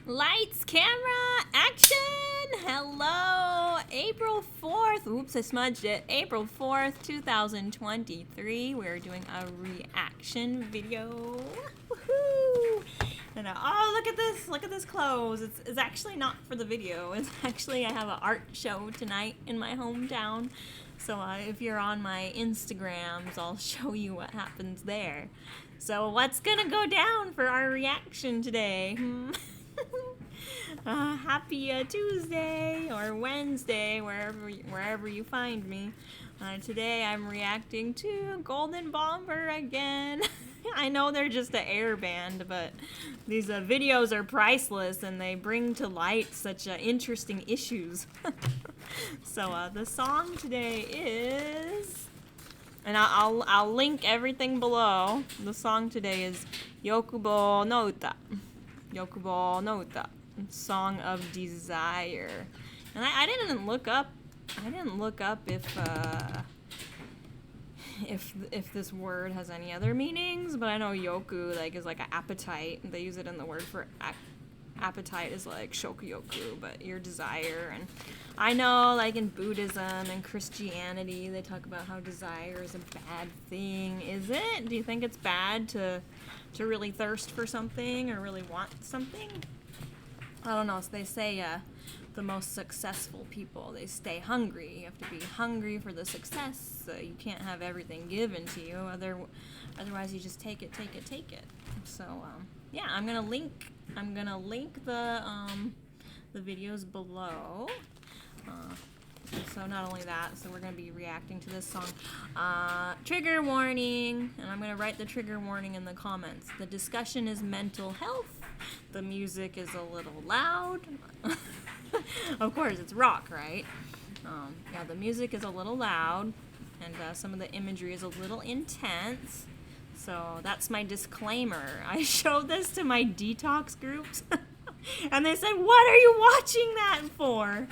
Lights, camera, action! Hello! April 4th. Oops, I smudged it. April 4th, 2023. We're doing a reaction video. Woohoo! And oh, look at this. Look at this clothes. It's actually not for the video. It's actually, I have an art show tonight in my hometown. So if you're on my Instagrams, I'll show you what happens there. So what's gonna go down for our reaction today? Happy Tuesday or Wednesday, wherever you find me. Today I'm reacting to Golden Bomber again. I know they're just an air band, but these videos are priceless and they bring to light such interesting issues. So the song today is, and I'll link everything below. The song today is欲望の歌. Yokubou no Uta, Song of Desire. And I didn't look up if this word has any other meanings, but I know yoku is like an appetite. They use it in the word for appetite is like shokuyoku, but your desire. And I know like in Buddhism and Christianity they talk about how desire is a bad thing. Is it? Do you think it's bad to really thirst for something or really want something? I don't know. So they say the most successful people, they stay hungry. You have to be hungry for the success. So you can't have everything given to you. Otherwise you just take it. So yeah, I'm gonna link the videos below. So not only that, so we're going to be reacting to this song. Trigger warning, and I'm going to write the trigger warning in the comments. The discussion is mental health. The music is a little loud. Of course, it's rock, right? Yeah, the music is a little loud, and some of the imagery is a little intense. So that's my disclaimer. I showed this to my detox groups, and they said, "What are you watching that for?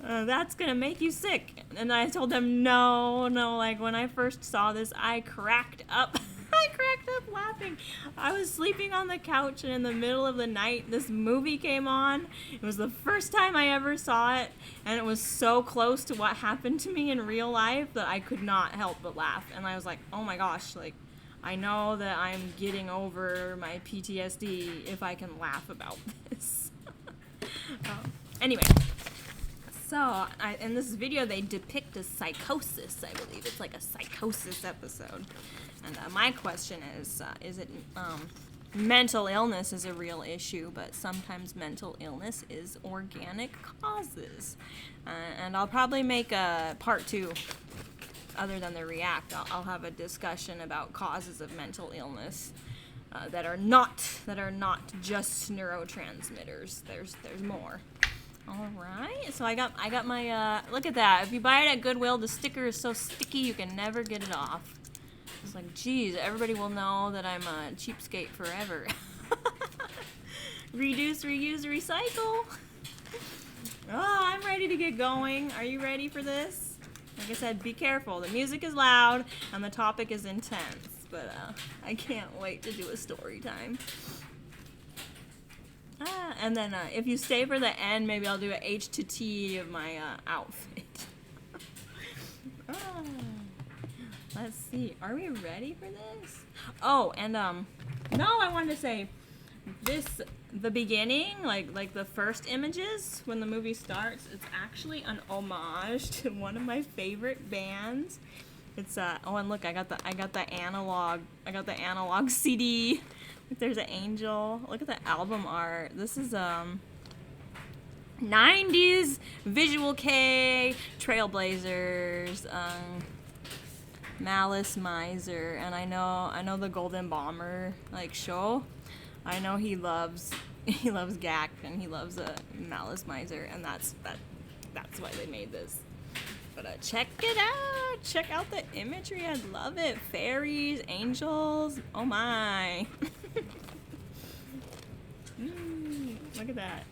That's gonna make you sick." And I told them, no, like when I first saw this, I cracked up. I cracked up laughing. I was sleeping on the couch and in the middle of the night, this movie came on. It was the first time I ever saw it, and it was so close to what happened to me in real life that I could not help but laugh. And I was like, oh my gosh, like, I know that I'm getting over my PTSD if I can laugh about this. Anyway. So, in this video, they depict a psychosis, I believe. It's like a psychosis episode. And my question is it mental illness is a real issue, but sometimes mental illness is organic causes. And I'll probably make a part 2, other than the react. I'll have a discussion about causes of mental illness that are not just neurotransmitters. There's more. All right, so I got my, look at that. If you buy it at Goodwill, the sticker is so sticky you can never get it off. It's like, geez, everybody will know that I'm a cheapskate forever. Reduce, reuse, recycle. Oh, I'm ready to get going. Are you ready for this? Like I said, be careful. The music is loud and the topic is intense, but I can't wait to do a story time. And then if you stay for the end, maybe I'll do an H to T of my outfit. Let's see. Are we ready for this? Oh, and no, I wanted to say the beginning, like the first images when the movie starts, it's actually an homage to one of my favorite bands. It's oh, and look, I got the analog CD. There's an angel. Look at the album art. This is 90s Visual K, Trailblazers, Malice Miser, and I know the Golden Bomber show. I know he loves Gak and he loves Malice Miser, and that's why they made this. But check it out. Check out the imagery. I love it. Fairies, angels. Oh my. Look at that.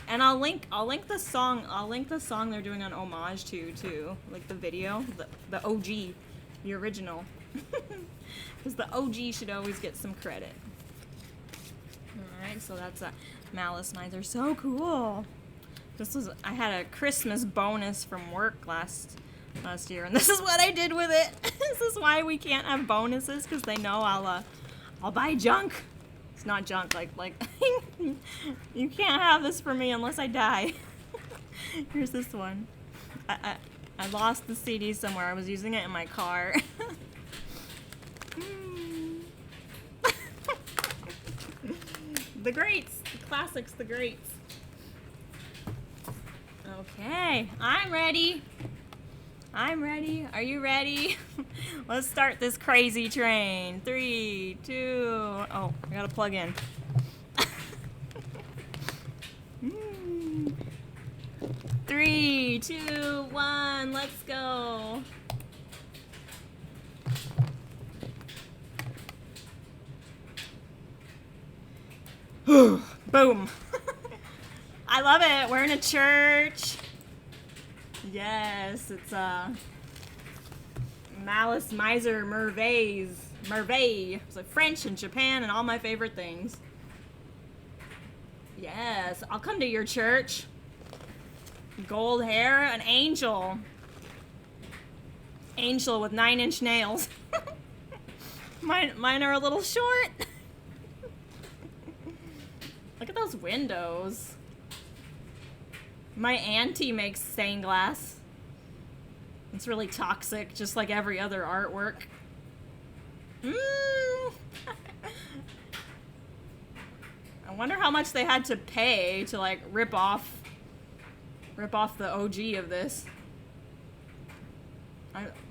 And I'll link the song. I'll link the song they're doing an homage to too, like the video, the OG, the original. Because the OG should always get some credit. Alright, bag. So that's a Malice Miser. So cool. I had a Christmas bonus from work last year, and this is what I did with it. This is why we can't have bonuses, because they know I'll buy junk. It's not junk, like you can't have this for me unless I die. Here's this one. I lost the CD somewhere. I was using it in my car. The greats, the classics, the greats. Okay, I'm ready. Are you ready? Let's start this crazy train. 3, 2, oh, I gotta plug in. 3, 2, 1, let's go. Boom. I love it. We're in a church. Yes, it's Malice Miser Merveille. It's like French and Japan and all my favorite things. Yes, I'll come to your church. Gold hair, an angel. Angel with 9-inch nails. Mine are a little short. Look at those windows. My auntie makes stained glass. It's really toxic, just like every other artwork. I wonder how much they had to pay to like rip off the OG of this.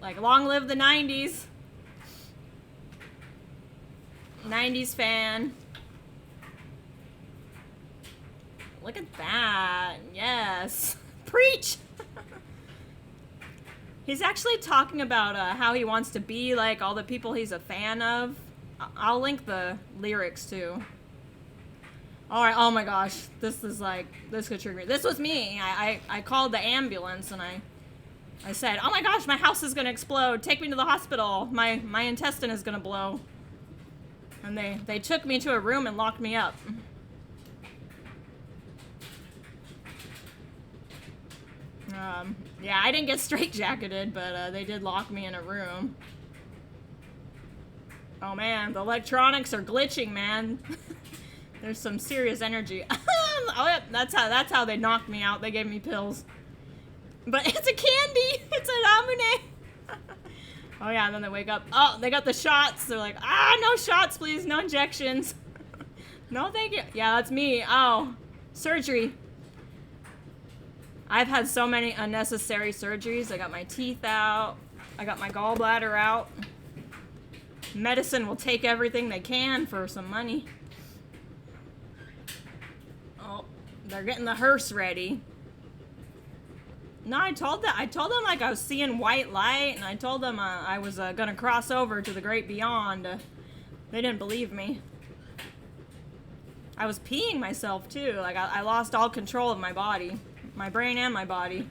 Like, long live the 90s. 90s fan. Look at that. Yes. Preach! He's actually talking about how he wants to be like all the people he's a fan of. I'll link the lyrics too. Alright, oh my gosh. This could trigger me. This was me. I called the ambulance and I said, oh my gosh, my house is gonna explode. Take me to the hospital. My intestine is gonna blow. And they took me to a room and locked me up. Yeah, I didn't get straitjacketed, but they did lock me in a room. Oh man, the electronics are glitching, man. There's some serious energy. Oh yeah, that's how they knocked me out. They gave me pills. But it's a candy! It's an Amune! Oh yeah, and then they wake up. Oh, they got the shots. They're like, no shots, please. No injections. No, thank you. Yeah, that's me. Oh, surgery. I've had so many unnecessary surgeries. I got my teeth out. I got my gallbladder out. Medicine will take everything they can for some money. Oh, they're getting the hearse ready. No, I told them like I was seeing white light, and I told them I was gonna cross over to the great beyond. They didn't believe me. I was peeing myself too. Like I lost all control of my body. My brain and my body.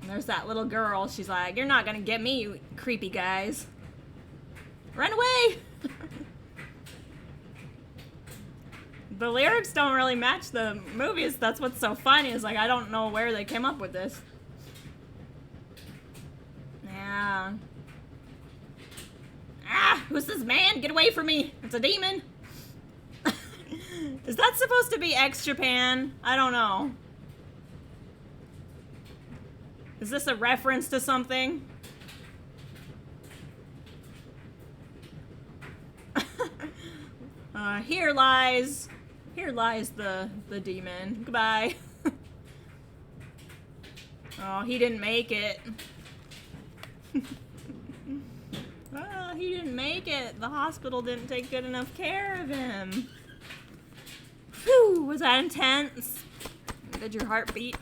And there's that little girl. She's like, you're not gonna get me, you creepy guys. Run away! The lyrics don't really match the movies. That's what's so funny, is like, I don't know where they came up with this. Yeah. Who's this man? Get away from me! It's a demon! Is that supposed to be ex-Japan? I don't know. Is this a reference to something? Here lies the demon. Goodbye. Oh, he didn't make it. Oh, he didn't make it. The hospital didn't take good enough care of him. Whew, was that intense? Did your heart beat?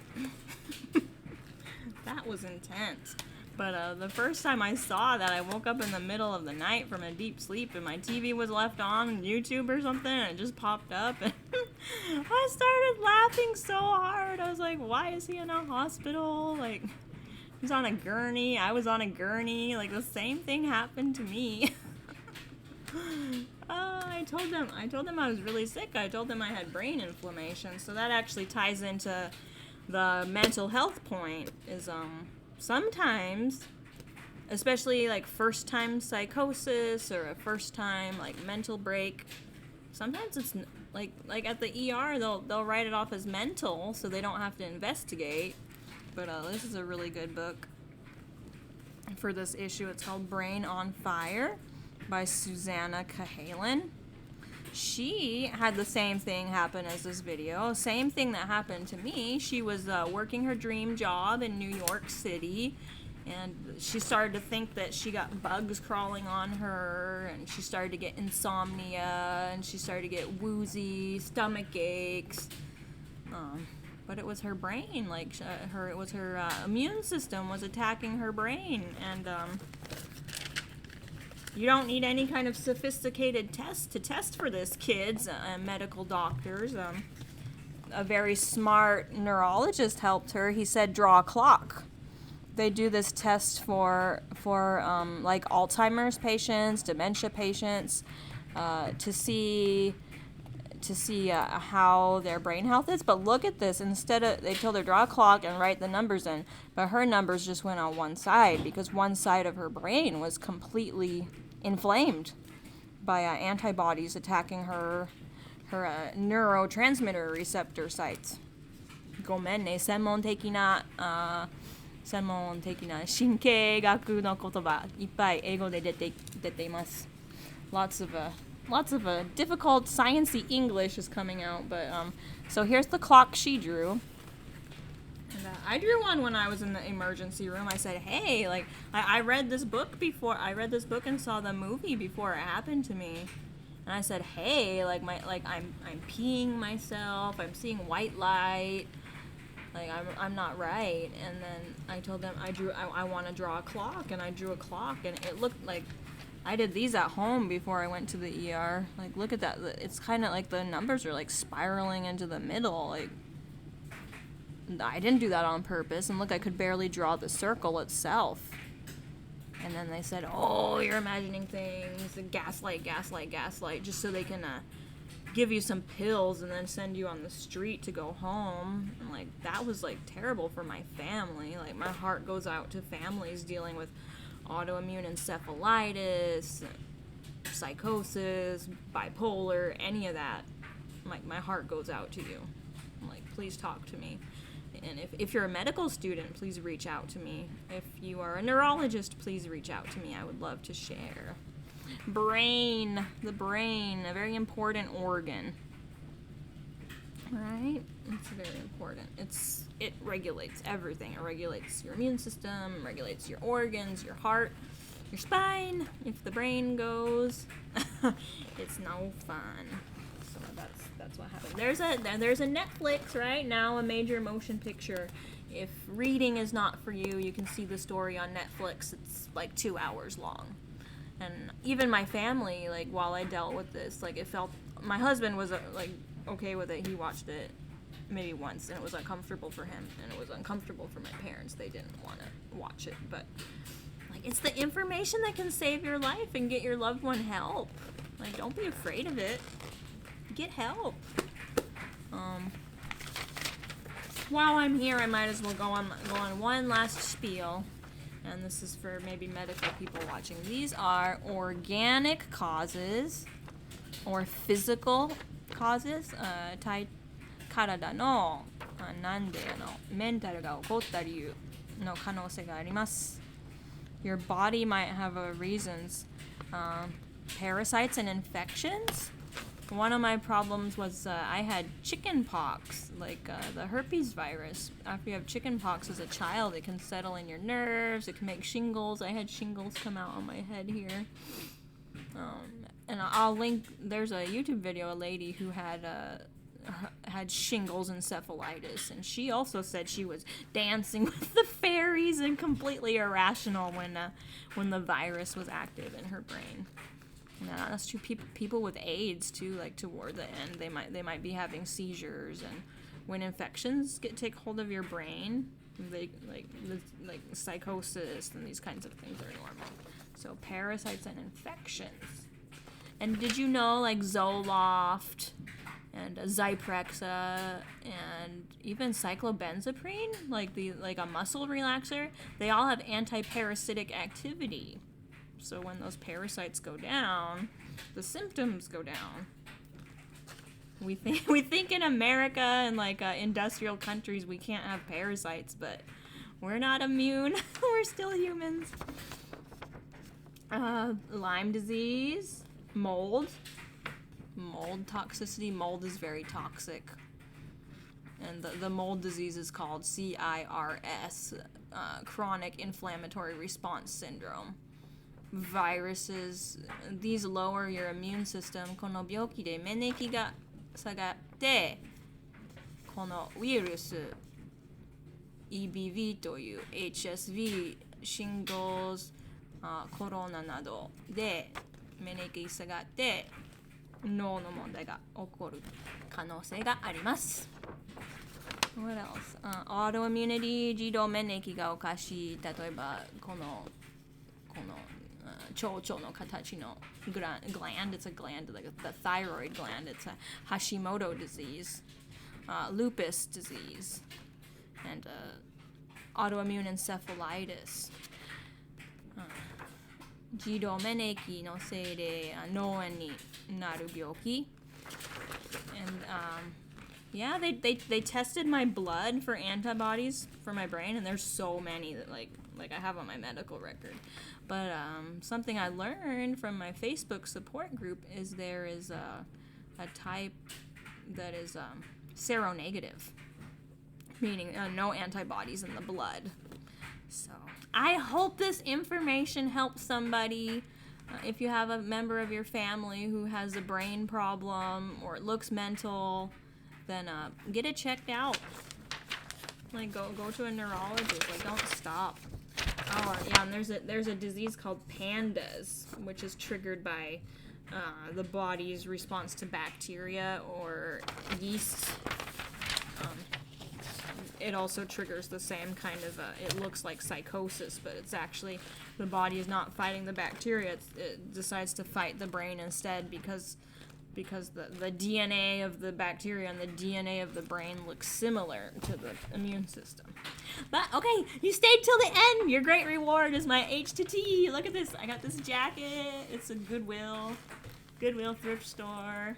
That was intense. But the first time I saw that, I woke up in the middle of the night from a deep sleep, and my TV was left on YouTube or something, and it just popped up, and I started laughing so hard. I was like, why is he in a hospital? Like, he's on a gurney. I was on a gurney. Like, the same thing happened to me. Oh, I told them I was really sick. I told them I had brain inflammation. So that actually ties into the mental health point. Is sometimes, especially like first time psychosis or a first time like mental break, sometimes it's like at the ER they'll write it off as mental, so they don't have to investigate. But this is a really good book for this issue. It's called Brain on Fire by Susanna Cahalan. She had the same thing happen as this video. Same thing that happened to me. She was working her dream job in New York City, and she started to think that she got bugs crawling on her, and she started to get insomnia, and she started to get woozy, stomach aches. But it was her brain, like it was her immune system was attacking her brain, and you don't need any kind of sophisticated test to test for this, kids. Medical doctors. A very smart neurologist helped her. He said, draw a clock. They do this test for like Alzheimer's patients, dementia patients, to see how their brain health is. But look at this. Instead of, they told her draw a clock and write the numbers in, but her numbers just went on one side because one side of her brain was completely inflamed by antibodies attacking her neurotransmitter receptor sites. ごめんね、専門的な神経学の言葉いっぱい英語で出ています。Lots of difficult sciencey English is coming out, but so here's the clock she drew. And I drew one when I was in the emergency room. I said, hey, like I read this book before. I read this book and saw the movie before it happened to me. And I said, hey, I'm peeing myself. I'm seeing white light. Like I'm not right. And then I told them I want to draw a clock, and I drew a clock, and it looked like I did these at home before I went to the ER. Like, look at that. It's kind of like the numbers are like spiraling into the middle. Like, I didn't do that on purpose. And look, I could barely draw the circle itself. And then they said, oh, you're imagining things. Gaslight, just so they can give you some pills and then send you on the street to go home. And, like, that was, like, terrible for my family. Like, my heart goes out to families dealing with autoimmune encephalitis, psychosis, bipolar, any of that. Like, my heart goes out to you. Like, please talk to me. And if you're a medical student, please reach out to me. If you are a neurologist, please reach out to me. I would love to share. Brain, the brain, a very important organ. Right? It's very important. It regulates everything. It regulates your immune system, regulates your organs, your heart, your spine. If the brain goes, it's no fun. So that's what happened. There's a Netflix right now, a major motion picture. If reading is not for you, you can see the story on Netflix. It's like 2 hours long. And even my family, like, while I dealt with this, like, it felt, my husband was like okay with it. He watched it maybe once, and it was uncomfortable for him, and it was uncomfortable for my parents. They didn't want to watch it, but like, it's the information that can save your life and get your loved one help. Like, don't be afraid of it. Get help. While I'm here, I might as well go on one last spiel. And this is for maybe medical people watching. These are organic causes or physical causes. 体のなんでメンタルが起こった理由の可能性があります。Your body might have reasons. Parasites and infections. One of my problems was I had chicken pox, like the herpes virus. After you have chicken pox as a child, it can settle in your nerves. It can make shingles. I had shingles come out on my head here. And I'll link, there's a YouTube video, a lady who had shingles encephalitis, and she also said she was dancing with the fairies and completely irrational when the virus was active in her brain. That's true. People with AIDS too, like toward the end, they might be having seizures, and when infections take hold of your brain, they like psychosis and these kinds of things are normal. So parasites and infections. And did you know, like, Zoloft and Zyprexa and even cyclobenzaprine, like a muscle relaxer, they all have antiparasitic activity. So when those parasites go down, the symptoms go down. We think in America and like industrial countries we can't have parasites, but we're not immune. We're still humans. Lyme disease, mold toxicity. Mold is very toxic, and the mold disease is called CIRS, chronic inflammatory response syndrome. Viruses, these lower your immune system. この病気で免疫が下がって、このウイルス EBV という HSV、シングルズ、コロナなどで免疫が下がって脳の問題が起こる可能性があります。What else? Autoimmunity、自動免疫がおかしい。例えばこの腸の形の gland, it's a gland, like the thyroid gland, it's a Hashimoto disease, lupus disease, and autoimmune encephalitis. 自動免疫のせいで脳炎になる病気. And yeah, they tested my blood for antibodies for my brain, and there's so many that like I have on my medical record. But something I learned from my Facebook support group is there is a type that is seronegative, meaning no antibodies in the blood. So I hope this information helps somebody. If you have a member of your family who has a brain problem or it looks mental, then get it checked out. Like go to a neurologist. Like don't stop. Oh yeah, and there's a disease called PANDAS, which is triggered by the body's response to bacteria or yeast. It also triggers the same kind of, it looks like psychosis, but it's actually the body is not fighting the bacteria. It decides to fight the brain instead because the DNA of the bacteria and the DNA of the brain looks similar to the immune system. But, okay, you stayed till the end. Your great reward is my H to T. Look at this. I got this jacket. It's a Goodwill thrift store.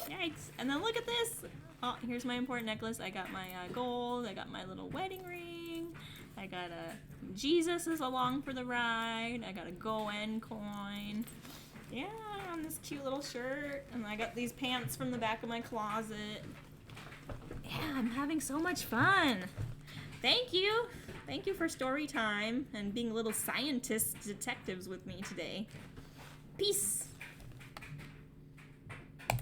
Yikes. And then look at this. Oh, here's my important necklace. I got my gold. I got my little wedding ring. I got Jesus is along for the ride. I got a Goen coin. Yeah, on this cute little shirt. And I got these pants from the back of my closet. Yeah, I'm having so much fun. Thank you. Thank you for story time and being little scientist detectives with me today. Peace.